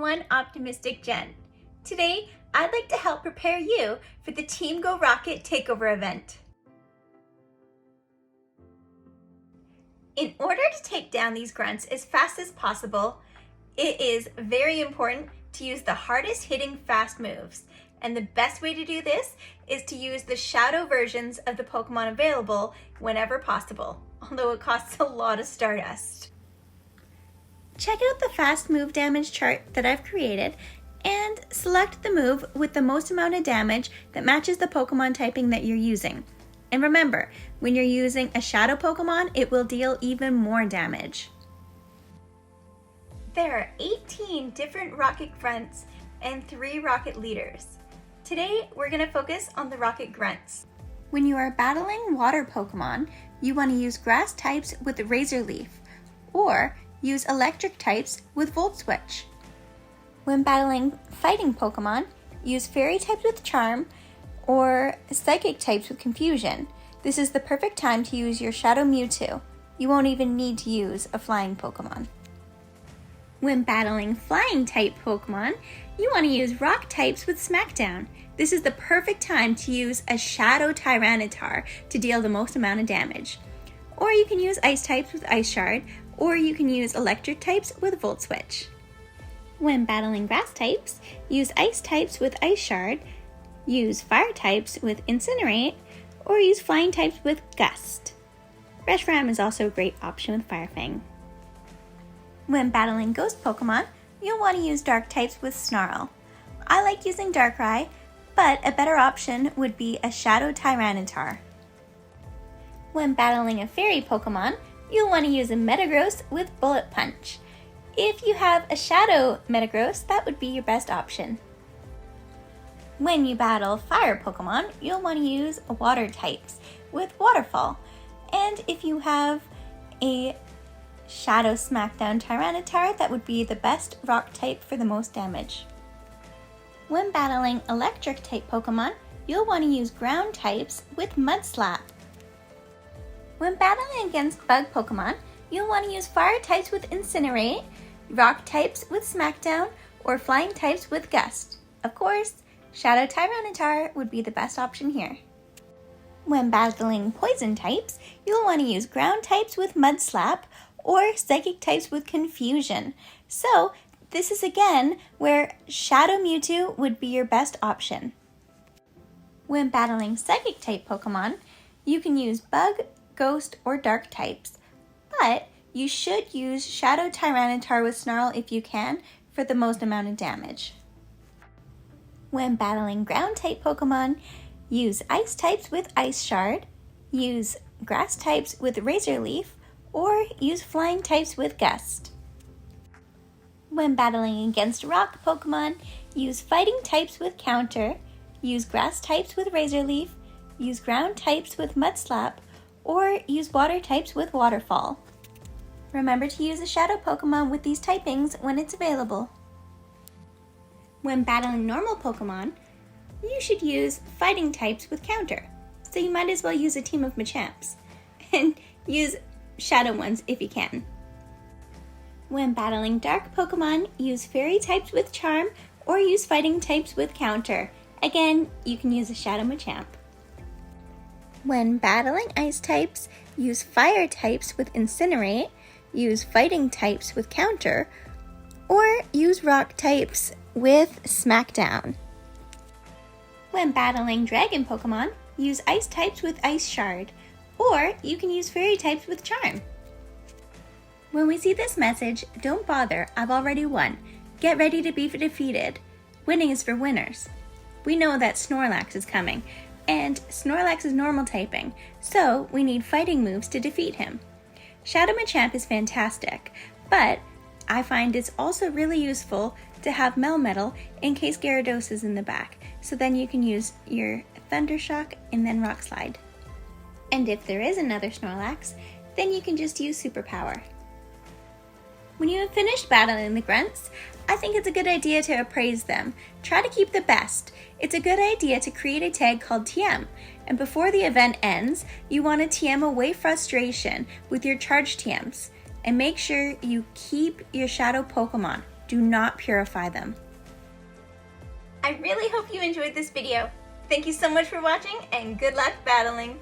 one optimistic Jen. Today, I'd like to help prepare you for the Team Go Rocket Takeover event. In order to take down these grunts as fast as possible, it is very important to use the hardest hitting fast moves. And the best way to do this is to use the shadow versions of the Pokemon available whenever possible, although it costs a lot of Stardust. Check out the fast move damage chart that I've created and select the move with the most amount of damage that matches the Pokemon typing that you're using. And remember, when you're using a shadow Pokemon, it will deal even more damage. There are 18 different rocket grunts and 3 rocket leaders. Today, we're going to focus on the rocket grunts. When you are battling water Pokemon, you want to use grass types with Razor Leaf, or use electric types with Volt Switch. When battling fighting Pokemon, use fairy types with Charm, or psychic types with Confusion. This is the perfect time to use your Shadow Mewtwo. You won't even need to use a flying Pokemon. When battling flying type Pokemon, you want to use rock types with Smackdown. This is the perfect time to use a Shadow Tyranitar to deal the most amount of damage. Or you can use ice types with Ice Shard, or you can use electric types with Volt Switch. When battling grass types, use ice types with Ice Shard, use fire types with Incinerate, or use flying types with Gust. Reshiram is also a great option with Fire Fang. When battling ghost Pokemon, you'll want to use dark types with Snarl. I like using Darkrai, but a better option would be a Shadow Tyranitar. When battling a fairy Pokemon, you'll want to use a Metagross with Bullet Punch. If you have a Shadow Metagross, that would be your best option. When you battle fire Pokemon, you'll want to use water types with Waterfall. And if you have a Shadow Smackdown Tyranitar, that would be the best rock type for the most damage. When battling electric type Pokemon, you'll want to use ground types with Mudslap. When battling against bug Pokemon, you'll want to use fire types with Incinerate, rock types with Smackdown, or flying types with Gust. Of course, Shadow Tyranitar would be the best option here. When battling poison types, you'll want to use ground types with Mudslap or psychic types with Confusion. So this is again where Shadow Mewtwo would be your best option. When battling psychic type Pokemon, you can use bug, ghost, or dark types, but you should use Shadow Tyranitar with Snarl if you can for the most amount of damage. When battling ground type Pokemon, use ice types with Ice Shard, use grass types with Razor Leaf, or use flying types with Gust. When battling against rock Pokemon, use fighting types with Counter, use grass types with Razor Leaf, use ground types with Mudslap, or use water types with Waterfall. Remember to use a shadow Pokemon with these typings when it's available. When battling normal Pokemon, you should use fighting types with Counter, so you might as well use a team of Machamps, and use shadow ones if you can. When battling dark Pokemon, use fairy types with Charm, or use fighting types with Counter. Again, you can use a shadow Machamp. When battling ice types, use fire types with Incinerate, use fighting types with Counter, or use rock types with Smackdown. When battling dragon Pokemon, use ice types with Ice Shard, or you can use fairy types with Charm. When we see this message, don't bother, I've already won. Get ready to be defeated. Winning is for winners. We know that Snorlax is coming, and Snorlax is normal typing, so we need fighting moves to defeat him. Shadow Machamp is fantastic, but I find it's also really useful to have Melmetal in case Gyarados is in the back, so then you can use your Thunder Shock and then Rock Slide. And if there is another Snorlax, then you can just use Superpower. When you have finished battling the grunts, I think it's a good idea to appraise them. Try to keep the best. It's a good idea to create a tag called TM, and before the event ends, you want to TM away frustration with your charge TMs, and make sure you keep your shadow Pokemon Do not purify them. I really hope you enjoyed this video. Thank you so much for watching and good luck battling!